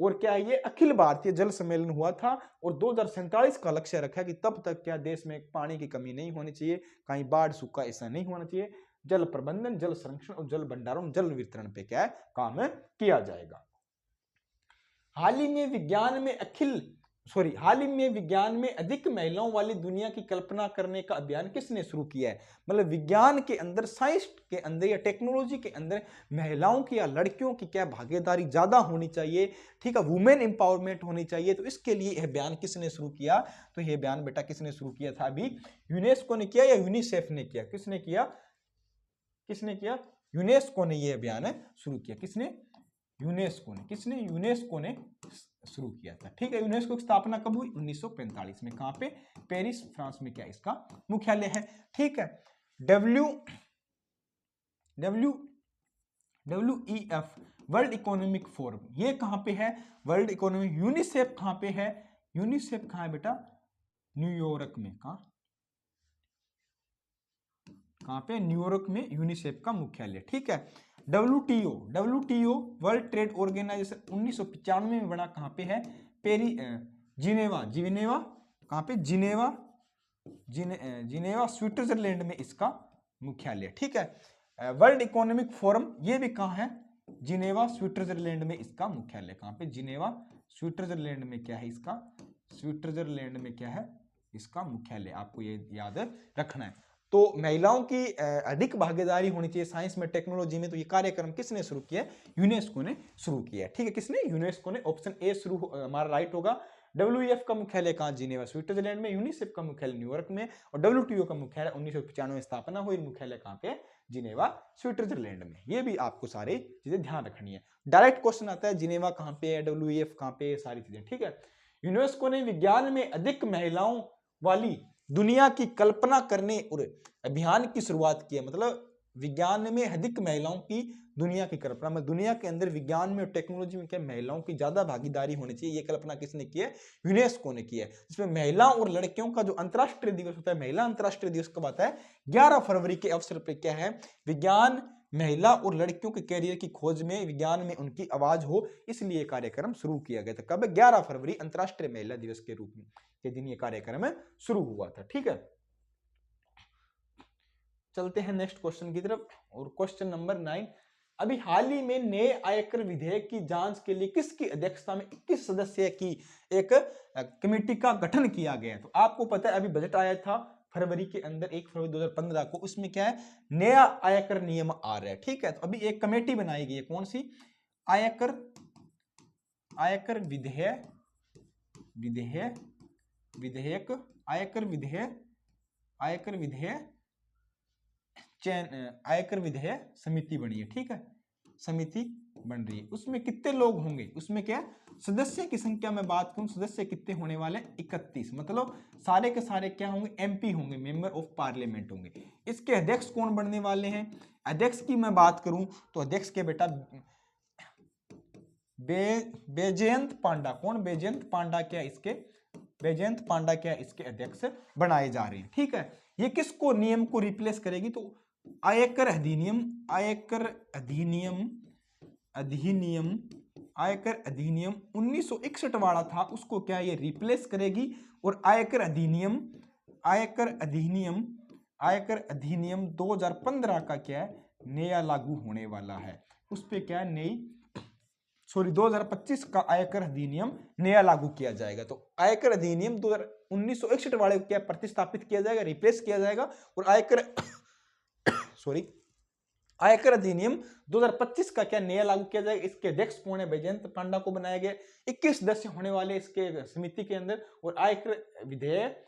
और क्या ये अखिल भारतीय जल सम्मेलन हुआ था। और 2047 का लक्ष्य रखा कि तब तक क्या देश में पानी की कमी नहीं होनी चाहिए, कहीं बाढ़ सूखा ऐसा नहीं होना चाहिए। जल प्रबंधन, जल संरक्षण और जल भंडारण, जल वितरण पे क्या है काम किया जाएगा। हाल ही में विज्ञान में अधिक महिलाओं वाली दुनिया की कल्पना करने का अभियान किसने शुरू किया है? मतलब विज्ञान के अंदर, साइंस के अंदर या टेक्नोलॉजी के अंदर महिलाओं की या लड़कियों की क्या भागीदारी ज्यादा होनी चाहिए, ठीक है, वुमेन एम्पावरमेंट होनी चाहिए। तो इसके लिए यह अभियान किसने शुरू किया? तो यह अभियान बेटा किसने शुरू किया था? अभी यूनेस्को ने किया या यूनिसेफ ने किया? किसने किया? यूनेस्को ने यह अभियान शुरू किया। किसने? यूनेस्को ने शुरू किया था। ठीक है, यूनेस्को की स्थापना कब हुई? 1945 में। कहां पे? पेरिस, फ्रांस में क्या इसका मुख्यालय है। ठीक है, WEF वर्ल्ड इकोनॉमिक फोरम, ये कहां पे है? World economic. यूनिसेफ कहां पे है? यूनिसेफ कहां है बेटा? न्यूयॉर्क में। कहां पे? न्यूयॉर्क में यूनिसेफ का मुख्यालय। ठीक है, WTO वर्ल्ड ट्रेड ऑर्गेनाइजेशन 1995 में बना। कहां पे है? जिनेवा। कहां पे? जिनेवा स्विट्जरलैंड में इसका मुख्यालय। ठीक है, वर्ल्ड इकोनॉमिक फोरम ये भी कहां है? जिनेवा स्विट्जरलैंड में इसका मुख्यालय। कहां पे? जिनेवा स्विट्जरलैंड में क्या है इसका? स्विट्जरलैंड में क्या है इसका मुख्यालय? आपको ये याद रखना है। तो महिलाओं की अधिक भागीदारी होनी चाहिए साइंस में, टेक्नोलॉजी में। तो ये कार्यक्रम किसने शुरू किया? यूनेस्को ने शुरू किया। ठीक है, किसने? यूनेस्को ने। ऑप्शन ए शुरू हमारा राइट होगा। WEF का मुख्यालय कहां? जिनेवा स्विट्जरलैंड में। यूनिसेफ का मुख्यालय न्यूयॉर्क में। और WTO का मुख्यालय 1995 में स्थापना हुई, मुख्यालय कहां पे? जिनेवा स्विट्जरलैंड में। ये भी आपको सारी चीजें ध्यान रखनी है। डायरेक्ट क्वेश्चन आता है, जिनेवा कहां पे है, WEF कहां पे, सारी चीजें। ठीक है, यूनेस्को ने विज्ञान में अधिक महिलाओं वाली दुनिया की कल्पना करने और अभियान की शुरुआत की है। मतलब विज्ञान में अधिक महिलाओं की दुनिया की कल्पना में, दुनिया के अंदर विज्ञान में और टेक्नोलॉजी में क्या महिलाओं की ज्यादा भागीदारी होनी चाहिए, ये कल्पना किसने की है? यूनेस्को ने की है। इसमें महिला और लड़कियों का जो अंतरराष्ट्रीय दिवस होता है, महिला अंतरराष्ट्रीय दिवस कब आता है? 11 फरवरी के अवसर पर क्या है? विज्ञान, महिला और लड़कियों के कैरियर की खोज में, विज्ञान में उनकी आवाज हो, इसलिए कार्यक्रम शुरू किया गया था। कब? 11 फरवरी अंतरराष्ट्रीय महिला दिवस के रूप में के दिन ये कार्यक्रम शुरू हुआ था। ठीक है, चलते हैं नेक्स्ट क्वेश्चन की तरफ। और क्वेश्चन नंबर 9, अभी हाल ही में नए आयकर विधेयक की जांच के लिए किसकी अध्यक्षता में 21 सदस्य की एक कमेटी का गठन किया गया है? तो आपको पता है अभी बजट आया था, फरवरी के अंदर 1 फरवरी 2015 को उसमें क्या है, नया आयकर नियम आ रहा है। ठीक है, तो अभी एक कमेटी बनाई गई है, कौन सी, आयकर विधेयक आयकर विधेयक समिति बनी है। ठीक है, समिति बन रही है। उसमें कितने लोग होंगे, उसमें क्या सदस्य की संख्या में बात करूं, सदस्य कितने होने वाले, 31। मतलब सारे के सारे क्या होंगे, एमपी होंगे, मेंबर ऑफ पार्लियामेंट होंगे। इसके अध्यक्ष कौन बनने वाले हैं, अध्यक्ष की मैं बात करूं तो अध्यक्ष के बेटा बैजयंत पांडा। कौन, बैजयंत पांडा क्या इसके अध्यक्ष बनाए जा रहे हैं। ठीक है, ये किसको नियम को रिप्लेस करेगी, तो आयकर अधिनियम 1961 वाला था, उसको क्या ये रिप्लेस करेगी। और आयकर अधिनियम 2015 का क्या है, नया लागू होने वाला है। उस पे क्या है, 2025 का आयकर अधिनियम नया लागू किया जाएगा। तो आयकर अधिनियम 1961 वाले क्या प्रतिस्थापित किया जाएगा, रिप्लेस किया जाएगा। और आयकर अधिनियम 2025 का क्या नया लागू किया जाएगा। इसके अध्यक्ष कौन है, बैजयंत पांडा को बनाया गया। 21 सदस्य होने वाले इसके समिति के अंदर, और आयकर विधेयक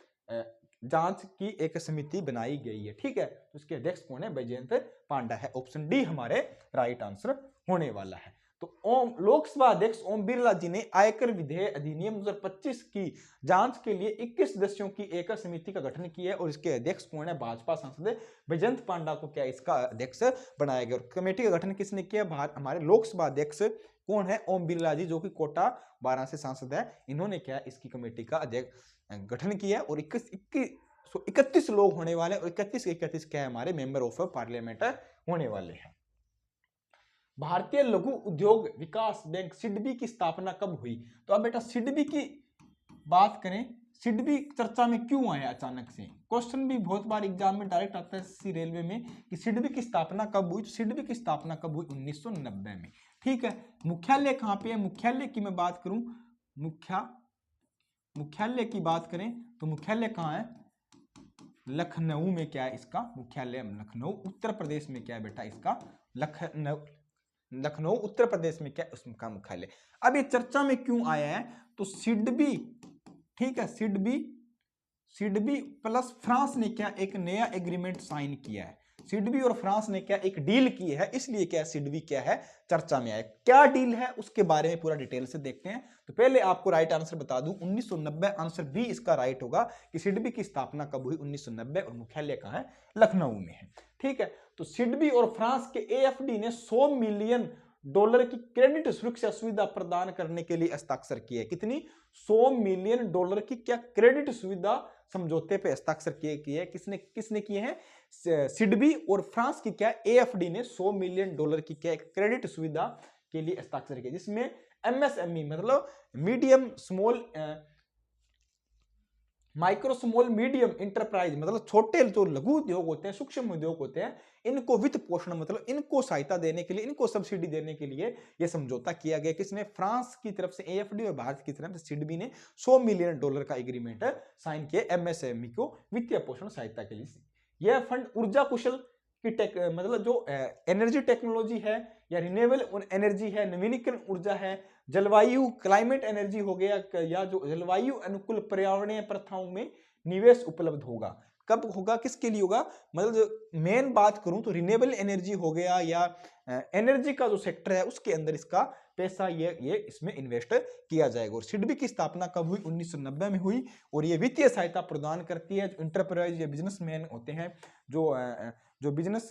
जांच की एक समिति बनाई गई है। ठीक है, तो इसके अध्यक्ष कौन है, बैजयंत पांडा है। ऑप्शन डी हमारे राइट आंसर होने वाला है। तो लोकसभा अध्यक्ष ओम बिरला जी ने आयकर विधेयक अधिनियम 2025 की जांच के लिए 21 सदस्यों की एक समिति का गठन किया है। और इसके अध्यक्ष कौन है, भाजपा सांसद बैजयंत पांडा को क्या इसका अध्यक्ष बनाया गया। और कमेटी का गठन किसने किया, हमारे लोकसभा अध्यक्ष कौन है, ओम बिरला जी, जो कि कोटा 12 से सांसद है। इन्होंने क्या इसकी कमेटी का अध्यक्ष गठन किया। और 31 लोग होने वाले, और 31 क्या है, हमारे मेंबर ऑफ पार्लियामेंट होने वाले हैं। भारतीय लघु उद्योग विकास बैंक सिडबी की स्थापना कब हुई। तो अब बेटा सिडबी की बात करें, सिडबी चर्चा में क्यों आया अचानक से, क्वेश्चन भी बहुत बार एग्जाम में डायरेक्ट आता है सी रेलवे में कि सिडबी की स्थापना कब हुई। तो सिडबी की स्थापना कब हुई, 1990 में। ठीक है, मुख्यालय कहाँ पे है, मुख्यालय की मैं बात करूं, मुख्यालय की बात करें तो मुख्यालय कहाँ है, लखनऊ में। क्या है इसका मुख्यालय, लखनऊ। उत्तर प्रदेश में क्या है बेटा इसका, लखनऊ उत्तर प्रदेश में क्या उसका मुख्यालय। अब ये चर्चा में क्यों आया है, तो सिडबी, ठीक है, सिडबी प्लस फ्रांस ने क्या एक नया एग्रीमेंट साइन किया है। सिडबी और फ्रांस ने क्या एक डील की है, इसलिए क्या सिडबी क्या है चर्चा में आया। क्या डील है उसके बारे में पूरा डिटेल से देखते हैं। तो पहले आपको राइट आंसर बता दूं, 1990 आंसर बी इसका राइट होगा कि सिडबी की स्थापना कब हुई, 1990, और मुख्यालय कहां है, लखनऊ में है। ठीक है, तो सिडबी और फ्रांस के एएफडी ने $100 मिलियन की क्रेडिट सुरक्षा सुविधा प्रदान करने के लिए हस्ताक्षर किए। कितनी, $100 मिलियन की क्या क्रेडिट सुविधा समझौते पे हस्ताक्षर किए। किसने किए हैं, सिडबी और फ्रांस की क्या एएफडी ने $100 मिलियन की क्या क्रेडिट सुविधा के लिए हस्ताक्षर किए, जिसमें एमएसएमई मतलब medium small micro small medium enterprise मतलब छोटे जो लघु उद्योग होते हैं, सूक्ष्म उद्योग होते हैं, इनको वित्त पोषण मतलब इनको सहायता देने के लिए, इनको सब्सिडी देने के लिए यह समझौता किया गया। किसने, फ्रांस की तरफ से एएफडी और भारत की तरफ से सिडबी ने $100 मिलियन का एग्रीमेंट साइन किया एमएसएमई को वित्तीय पोषण सहायता के लिए। यह फंड ऊर्जा कुशल की मतलब जो एनर्जी टेक्नोलॉजी है या रिन्यूएबल एनर्जी है, नवीनीकरण ऊर्जा है, जलवायु क्लाइमेट एनर्जी हो गया, या जो जलवायु अनुकूल पर्यावरणीय प्रथाओं में निवेश उपलब्ध होगा। कब होगा, किसके लिए होगा, मतलब मेन बात करूं तो रिन्यूएबल एनर्जी हो गया या एनर्जी का जो सेक्टर है उसके अंदर इसका पैसा ये इसमें इन्वेस्ट किया जाएगा। और सिडबी की स्थापना कब हुई, 1990 में हुई। और ये वित्तीय सहायता प्रदान करती है जो इंटरप्राइज या बिजनेसमैन होते हैं, जो बिजनेस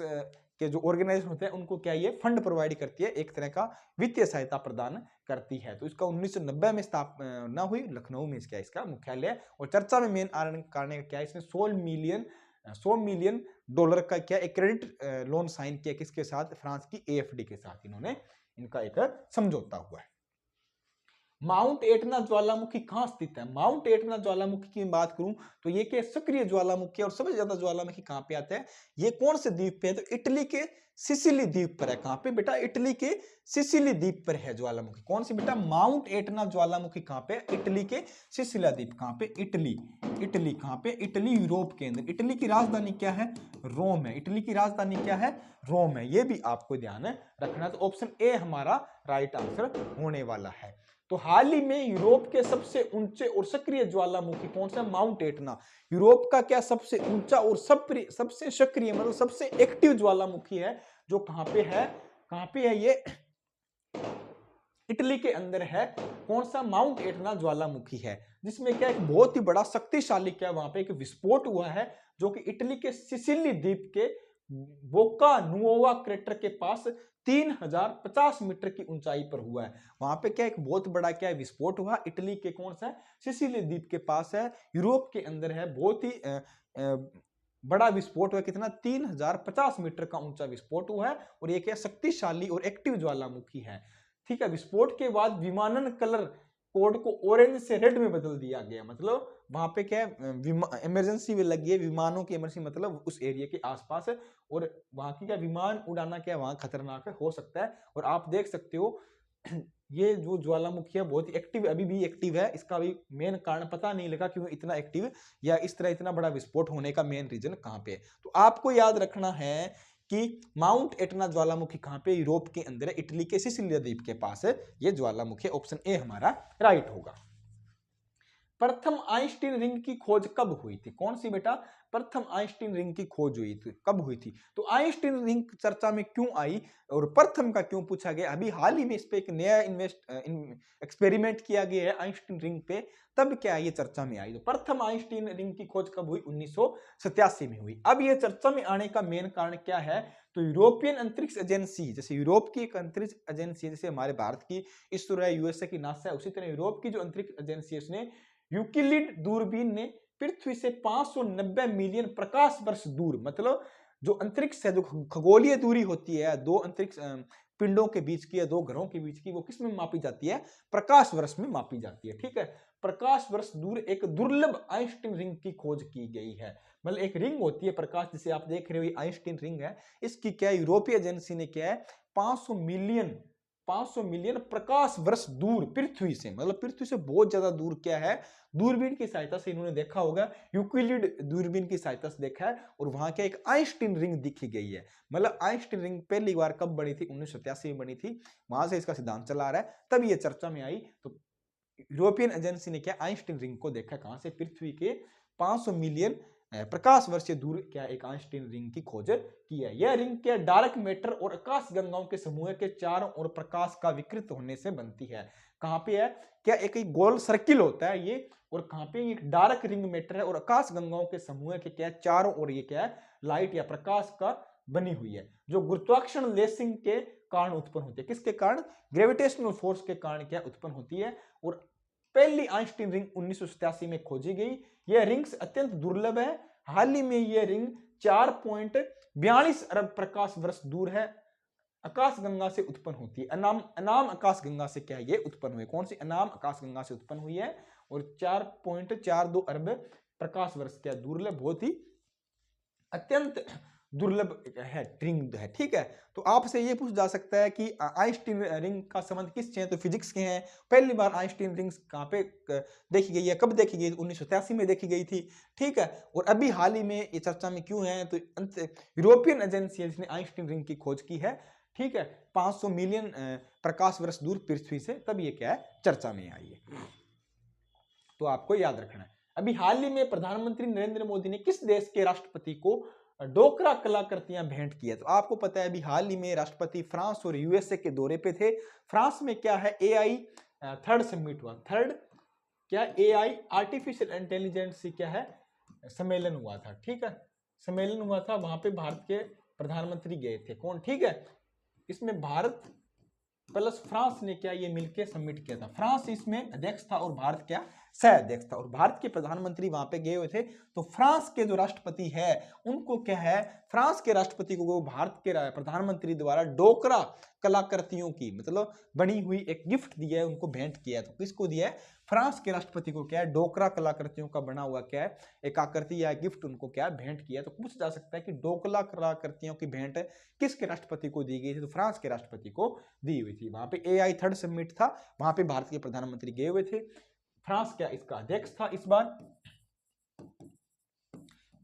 के जो ऑर्गेनाइजेशन होते हैं, उनको क्या ये फंड प्रोवाइड करती है, एक तरह का वित्तीय सहायता प्रदान करती है। तो इसका 1990 में स्थापना हुई, लखनऊ में इसका मुख्यालय। और चर्चा में मेन कारण क्या है, इसने $100 मिलियन का क्या एक क्रेडिट लोन साइन किया, किसके साथ, फ्रांस की एएफडी के साथ इन्होंने इनका एक समझौता हुआ है। माउंट एटना ज्वालामुखी कहाँ स्थित है? माउंट एटना ज्वालामुखी की बात करूं तो ये क्या सक्रिय ज्वालामुखी है और सबसे ज्यादा ज्वालामुखी कहाँ पे आता है? ये कौन से द्वीप पे है? तो इटली के सिसिली द्वीप पर है। कहाँ पे बेटा? इटली के सिसिली द्वीप पर है ज्वालामुखी। कौन सी बेटा? माउंट एटना ज्वालामुखी कहाँ पे? इटली के सिसिला द्वीप। कहाँ पे? इटली। इटली कहाँ पे? इटली यूरोप के अंदर। इटली की राजधानी क्या है? रोम है। इटली की राजधानी क्या है? रोम है। ये भी आपको ध्यान रखना। तो ऑप्शन ए हमारा राइट आंसर होने वाला है। तो हाल ही में यूरोप के सबसे ऊंचे और सक्रिय ज्वालामुखी कौन सा? Mount Etna. यूरोप का क्या सबसे ऊंचा और सबसे सक्रिय मतलब सबसे एक्टिव ज्वालामुखी है, जो कहां पे है? कहां पे है ये? इटली के अंदर है। कौन सा? माउंट एटना ज्वालामुखी है, जिसमें क्या एक बहुत ही बड़ा शक्तिशाली क्या वहां पे एक विस्फोट हुआ है, जो कि इटली के सिसिली द्वीप के बोका नुओवा क्रेटर के पास 3050 मीटर की ऊंचाई पर हुआ है। वहां पे क्या एक बहुत बड़ा क्या विस्फोट हुआ, इटली के कौन सा? सिसिली द्वीप के पास है, यूरोप के अंदर है। बहुत ही बड़ा विस्फोट हुआ। कितना? 3050 मीटर का ऊंचा विस्फोट हुआ है और ये क्या शक्तिशाली और एक्टिव ज्वालामुखी है। ठीक है। विस्फोट के बाद विमानन कलर कोड को ऑरेंज से रेड में बदल दिया गया। मतलब वहां पे क्या है, इमरजेंसी भी लगी है, विमानों की इमरजेंसी मतलब उस एरिया के आसपास है, और वहां की क्या विमान उड़ाना क्या वहां खतरनाक है, हो सकता है। और आप देख सकते हो ये जो ज्वालामुखी है बहुत ही एक्टिव, अभी भी एक्टिव है। इसका भी मेन कारण पता नहीं लगा क्यों इतना एक्टिव या इस तरह इतना बड़ा विस्फोट होने का मेन रीजन कहां पे है। तो आपको याद रखना है कि माउंट एटना ज्वालामुखी कहां पे? यूरोप के अंदर है, इटली के सिसिलिया द्वीप के पास है ये ज्वालामुखी। ऑप्शन ए हमारा राइट होगा। प्रथम आइंस्टीन रिंग की खोज कब हुई थी? कौन सी बेटा? प्रथम आइंस्टीन रिंग की खोज हुई थी, कब हुई थी? तो आइंस्टीन रिंग चर्चा में क्यों आई और प्रथम का क्यों पूछा गया? अभी हाल ही में इस पे एक नया एक्सपेरिमेंट किया गया है आइंस्टीन रिंग पे, तब क्या ये चर्चा में आई। तो प्रथम आइंस्टीन रिंग की खोज कब हुई? 1987 में हुई। अब ये चर्चा में आने का मेन कारण क्या है? तो यूरोपियन अंतरिक्ष एजेंसी, जैसे यूरोप की एक अंतरिक्ष एजेंसी है, जैसे हमारे भारत की इसरो है, यूएसए की नासा है, उसी तरह यूरोप की जो अंतरिक्ष एजेंसी है उसने यूक्लिड दूरबीन ने पृथ्वी से 590 मिलियन प्रकाश वर्ष दूर, मतलब जो अंतरिक्ष है, जो खगोलीय दूरी होती है दो अंतरिक्ष पिंडों के बीच की या दो ग्रहों के बीच की, वो किस में मापी जाती है? प्रकाश वर्ष में मापी जाती है। ठीक है। प्रकाश वर्ष दूर एक दुर्लभ आइंस्टीन रिंग की खोज की गई है। मतलब एक रिंग होती है प्रकाश, जिसे आप देख रहे हो आइंस्टीन रिंग है, इसकी क्या यूरोपीय एजेंसी ने क्या है 500 मिलियन प्रकाश वर्ष दूर पृथ्वी से, मतलब पृथ्वी से बहुत ज्यादा दूर क्या है, दूरबीन की सहायता से इन्होंने देखा होगा, यूक्लिड दूरबीन की सहायता से देखा है, और वहां क्या एक आइंस्टीन रिंग दिखी गई है। मतलब आइंस्टीन रिंग पहली बार कब बनी थी? 1987 में बनी थी। वहां से इसका सिद्धांत चला आ रहा है, तब ये चर्चा में आई। तो यूरोपियन एजेंसी ने क्या आइंस्टीन रिंग को देखा, कहां से? पृथ्वी के 500 मिलियन प्रकाश वर्ष से दूर क्या एक आइंस्टीन रिंग की खोज की है। यह रिंग क्या डार्क मैटर और आकाश गंगाओं के समूह के चारों ओर प्रकाश का विकृत होने से बनती है। कहां पे है? क्या एक गोल सर्किल होता है ये, और कहां पे एक डार्क रिंग मैटर है और आकाश गंगाओं के समूह के क्या चारों ओर ये क्या है लाइट या प्रकाश का बनी हुई है, जो गुरुत्वाकर्षण लेसिंग के कारण उत्पन्न होती है। किसके कारण? ग्रेविटेशनल फोर्स के कारण क्या उत्पन्न होती है। और पहली आइंस्टीन रिंग 1987 में खोजी गई। यह रिंग्स अत्यंत दुर्लभ है। हाल ही में यह रिंग 4.42 अरब प्रकाश वर्ष दूर है, आकाश गंगा से उत्पन्न होती है। अनाम आकाश गंगा से क्या ये उत्पन्न हुई? कौन सी? अनाम आकाश गंगा से उत्पन्न हुई है, और 4.42 अरब प्रकाश वर्ष क्या दुर्लभ, बहुत ही अत्यंत दुर्लभ है रिंग है। ठीक है। तो आपसे ये पूछ जा सकता है कि आइंस्टीन रिंग का संबंध किससे है? तो फिजिक्स के हैं। पहली बार आइंस्टीन रिंग्स कहां पे देखी गई है, कब देखी गई? 1987 में देखी गई थी। ठीक है। और अभी हाल ही में ये चर्चा में क्यों है? तो यूरोपियन एजेंसी है जिसने आइंस्टीन रिंग की खोज की है। ठीक है। 500 मिलियन प्रकाश वर्ष दूर पृथ्वी से, तब ये क्या है चर्चा में आई है। तो आपको याद रखना है। अभी हाल ही में प्रधानमंत्री नरेंद्र मोदी ने किस देश के राष्ट्रपति को डोकरा कलाकृतियां भेंट की है? तो आपको पता है अभी हाल ही में राष्ट्रपति फ्रांस और यूएसए के दौरे पे थे। फ्रांस में क्या है एआई थर्ड समिट हुआ। थर्ड क्या? एआई आर्टिफिशियल इंटेलिजेंस क्या है सम्मेलन हुआ था। ठीक है। सम्मेलन हुआ था, वहां पे भारत के प्रधानमंत्री गए थे। कौन? ठीक है। इसमें भारत प्लस फ्रांस ने क्या ये मिलकर सबमिट किया था। फ्रांस इसमें अध्यक्ष था और भारत क्या सह अध्यक्ष था। और भारत के प्रधानमंत्री वहां पे गए हुए थे। तो फ्रांस के जो राष्ट्रपति है उनको क्या है, फ्रांस के राष्ट्रपति को भारत के प्रधानमंत्री द्वारा डोकरा कलाकृतियों की मतलब बनी हुई एक गिफ्ट दिया है, उनको भेंट किया है। तो किसको दिया है, फ्रांस के राष्ट्रपति को क्या है डोकरा कलाकृतियों का बना हुआ क्या है एक आकृति या गिफ्ट उनको क्या भेंट किया। तो पूछा जा सकता है कि डोकला कलाकृतियों की भेंट किसके राष्ट्रपति को दी गई थी, तो फ्रांस के राष्ट्रपति को दी हुई थी। वहां पे AI थर्ड समिट था, वहां पे भारत के प्रधानमंत्री गए हुए थे। फ्रांस क्या इसका अध्यक्ष था इस बार,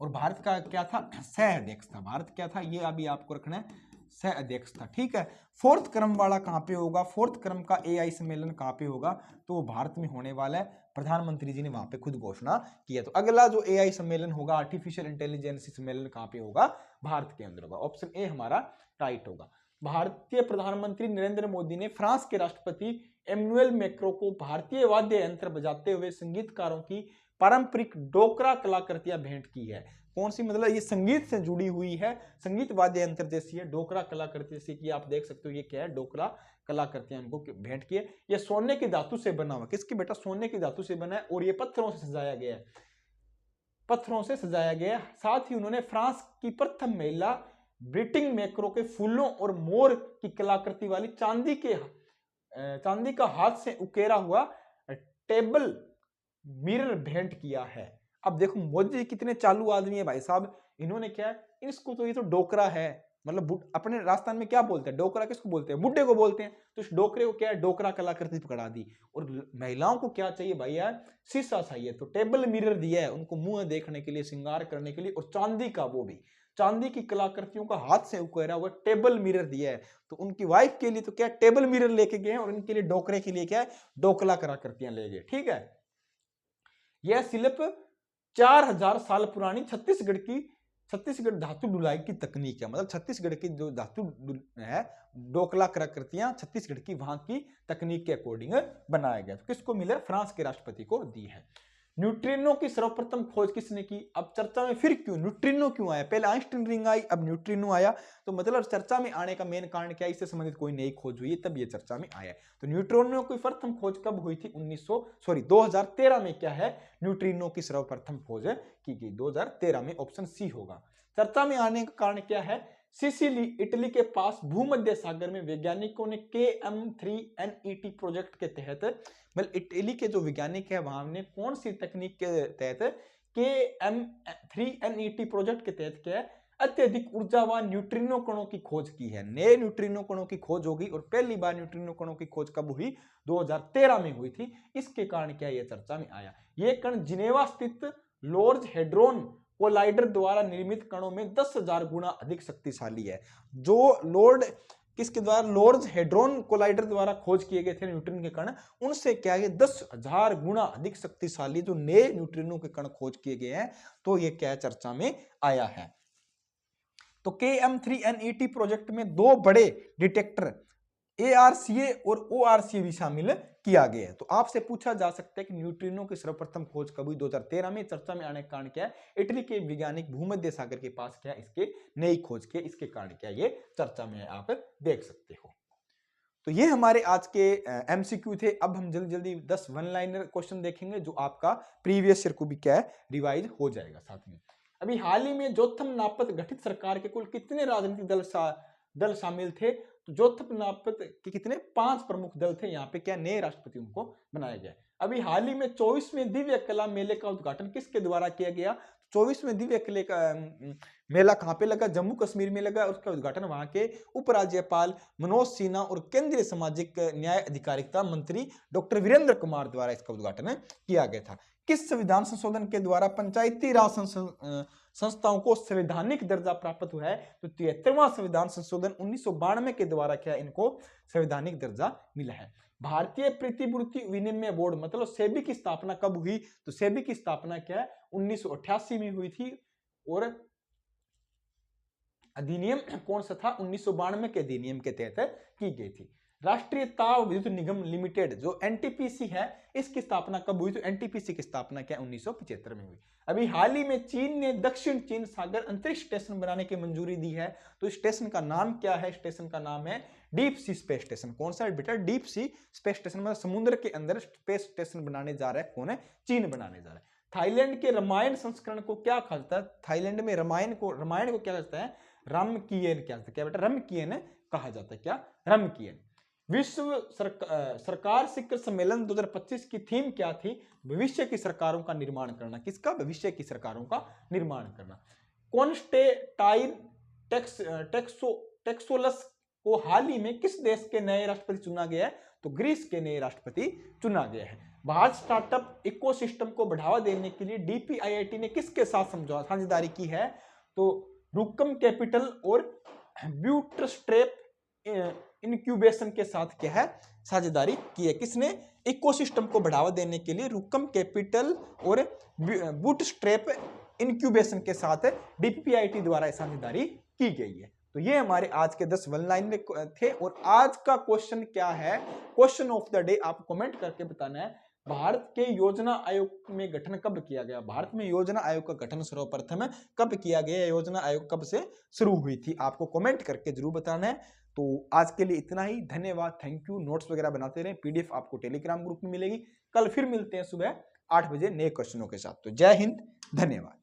और भारत का क्या था सह अध्यक्ष था। भारत क्या था ये अभी आपको रखना है, सह अध्यक्ष था। ठीक है, फोर्थ क्रम वाला कहां पे होगा, फोर्थ क्रम का AI सम्मेलन कहां पे होगा, तो वो भारत में होने वाला है। प्रधानमंत्री जी ने वहां पे खुद घोषणा किया। तो अगला जो AI सम्मेलन होगा, आर्टिफिशियल इंटेलिजेंस सम्मेलन कहां पे होगा, भारत के अंदर होगा। ऑप्शन ए हमारा राइट होगा। भारतीय प्रधानमंत्री नरेंद्र मोदी ने फ्रांस के राष्ट्रपति एम्युएल मैक्रों को भारतीय वाद्य यंत्र बजाते हुए संगीतकारों की पारंपरिक डोकरा कलाकृतियां भेंट की है। कौन सी, मतलब ये संगीत से जुड़ी हुई है, संगीत वाद्य यंत्र जैसी है, डोकरा कलाकृति जैसी कि आप देख सकते हो ये क्या है डोकरा कलाकृतियां उनको भेंट की है। ये सोने की धातु से बना हुआ, किसकी बेटा सोने की धातु से बना है, और ये पत्थरों से सजाया गया है, पत्थरों से सजाया गया है। साथ ही उन्होंने फ्रांस की प्रथम महिला ब्रिटिंग मैक्रो के फूलों और मोर की कलाकृति वाली चांदी का हाथ से उकेरा हुआ टेबल मिरर भेंट किया है। अब देखो मोदी कितने चालू आदमी है भाई साहब, इन्होंने क्या है, इसको तो ये तो डोकरा है, मतलब अपने राजस्थान में क्या बोलते हैं, डोकरा किसको बोलते हैं, बुड्ढे को बोलते हैं। तो इस डोकरे को क्या है डोकरा कलाकृति पकड़ा दी। और महिलाओं को क्या चाहिए भाई यार, शीशा चाहिए, तो टेबल मिरर दिया है उनको मुंह देखने के लिए, श्रृंगार करने के लिए, और चांदी का, वो भी चांदी की कलाकृतियों का हाथ से उकेरा हुआ टेबल मिरर दिया है। तो उनकी वाइफ के लिए तो क्या टेबल मिरर लेके गए और इनके लिए डोकरे के लिए क्या है डोकला कलाकृतियां ले गए। ठीक है, यह शिल्प 4000 साल पुरानी छत्तीसगढ़ धातु ढुलाई की तकनीक है। मतलब छत्तीसगढ़ की जो धातु है डोकला कलाकृतियां छत्तीसगढ़ की वहां की तकनीक के अकॉर्डिंग बनाया गया। तो किसको मिला, फ्रांस के राष्ट्रपति को दी है। न्यूट्रिनो की सर्वप्रथम खोज किसने की, अब चर्चा में फिर क्यों न्यूट्रिनो क्यों आया, पहले आइंस्टीन रिंग आई अब न्यूट्रिनो आया। तो मतलब चर्चा में आने का मेन कारण क्या है, इससे संबंधित कोई नई खोज हुई है तब ये चर्चा में आया। तो न्यूट्रिनो की प्रथम खोज कब हुई थी, 2013 में क्या है न्यूट्रिनो की सर्वप्रथम खोज की गई 2013 में, ऑप्शन सी होगा। चर्चा में आने का कारण क्या है, सिसिली इटली के पास भूमध्य सागर में वैज्ञानिकों ने KM3NET प्रोजेक्ट के तहत, मतलब इटली के जो वैज्ञानिक है वहां ने कौन सी तकनीक के तहत KM3NET प्रोजेक्ट के तहत क्या है अत्यधिक ऊर्जावान न्यूट्रिनो कणों की खोज की है। नए न्यूट्रिनो कणों की खोज होगी और पहली बार न्यूट्रिनो कणों की खोज कब हुई, 2013 में हुई थी। इसके कारण क्या यह चर्चा में आया, ये कण जिनेवा स्थित लॉर्ज हेड्रोन कोलाइडर द्वारा निर्मित कणों में 10,000 गुना अधिक शक्तिशाली है। जो किसके द्वारा, लॉर्ज हेड्रोन कोलाइडर द्वारा खोज किए गए थे न्यूट्रिनो के कण, उनसे क्या है 10,000 गुना अधिक शक्तिशाली जो नए न्यूट्रिनो के कण खोज किए गए हैं। तो ये क्या चर्चा में आया है। तो KM3NET प्रोजेक्ट में दो बड़े डिटेक्टर ARCA और ORCA भी शामिल किया गया है। तो आपसे पूछा जा सकता है कि न्यूट्रिनो की सर्वप्रथम खोज कब हुई, 2013 में। चर्चा में आने का कारण क्या है, इटली के वैज्ञानिक भूमध्य सागर के पास क्या इसके नई खोज के, इसके कारण क्या ये चर्चा में आप देख सकते हो। तो ये हमारे आज के MCQ थे। अब हम जल्दी जल्दी 10 वन लाइनर क्वेश्चन देखेंगे जो आपका प्रीवियस ईयर को भी क्या है रिवाइज हो जाएगा साथ में। अभी हाल ही में जोथम नापत गठित सरकार के कुल कितने राजनीतिक दल शामिल थे, तो जोथम नापत के कितने 5 प्रमुख दल थे। यहाँ पे क्या नए राष्ट्रपति उनको बनाया गया। अभी हाल ही में 24वें दिव्य कला मेले का उद्घाटन किसके द्वारा किया गया, 24वें दिव्य कला का मेला कहाँ पे लगा, जम्मू कश्मीर में लगा। उसका उद्घाटन वहां के उपराज्यपाल मनोज सिन्हा और केंद्रीय सामाजिक न्याय अधिकारिता मंत्री डॉक्टर वीरेंद्र कुमार द्वारा इसका उद्घाटन किया गया था। किस संविधान संशोधन के द्वारा पंचायती राज संस्थाओं को संवैधानिक दर्जा प्राप्त हुआ है, तो 73वां संविधान संशोधन 1992 के द्वारा क्या इनको संवैधानिक दर्जा मिला है। भारतीय प्रतिभूति विनिमय बोर्ड मतलब सेबी की स्थापना कब हुई, तो सेबी की स्थापना क्या है 1988 में हुई थी और अधिनियम कौन सा था 1992 के अधिनियम के तहत की गई थी। राष्ट्रीय ताप विद्युत निगम लिमिटेड जो एनटीपीसी है, इसकी स्थापना कब हुई? तो एनटीपीसी की स्थापना क्या 1975 में हुई। अभी हाल ही में चीन ने दक्षिण चीन सागर अंतरिक्ष स्टेशन बनाने की मंजूरी दी है। तो स्टेशन का नाम क्या है? स्टेशन का नाम है डीप सी स्पेस स्टेशन। कौन सा है बेटा? डीप सी स्पेस स्टेशन, मतलब समुद्र के अंदर स्पेस स्टेशन बनाने जा रहा है। कौन है? चीन बनाने जा रहा है। थाईलैंड के रामायण संस्करण को क्या कहा जाता है? थाईलैंड में रामायण को क्या कहता है? रमकियन क्या बेटा? रमकियन कहा जाता है। क्या? रमकियन। विश्व सरकार शिखर सम्मेलन 2025 की थीम क्या थी? भविष्य की सरकारों का निर्माण करना। किसका? भविष्य की सरकारों का निर्माण करना। कॉन्स्टेंटाइन टेक्सोलस को हाल ही में किस देश के नए राष्ट्रपति चुना गया है? तो ग्रीस के नए राष्ट्रपति चुना गया है। भारत स्टार्टअप इकोसिस्टम को बढ़ावा देने के लिए डीपीआईआईटी ने किसके साथ साझेदारी की है? तो रुकम कैपिटल और ब्यूटस्ट्रैप इनक्यूबेशन के साथ क्या है? साझेदारी की है। किसने? इकोसिस्टम को बढ़ावा देने के लिए रुकम कैपिटल और बूटस्ट्रैप इनक्यूबेशन के साथ डीपीआईआईटी द्वारा साझेदारी की गई है। तो ये हमारे आज के 10 वन लाइन में थे। और आज का क्वेश्चन क्या है? क्वेश्चन ऑफ द डे आप कमेंट करके बताना है, भारत के योजना आयोग में गठन कब किया गया? भारत में योजना आयोग का गठन सर्वप्रथम कब किया गया? योजना आयोग कब से शुरू हुई थी? आपको कमेंट करके जरूर बताना है। तो आज के लिए इतना ही। धन्यवाद, थैंक यू। नोट्स वगैरह बनाते रहें। पीडीएफ आपको टेलीग्राम ग्रुप में मिलेगी। कल फिर मिलते हैं सुबह 8 बजे नए क्वेश्चनों के साथ। तो जय हिंद, धन्यवाद।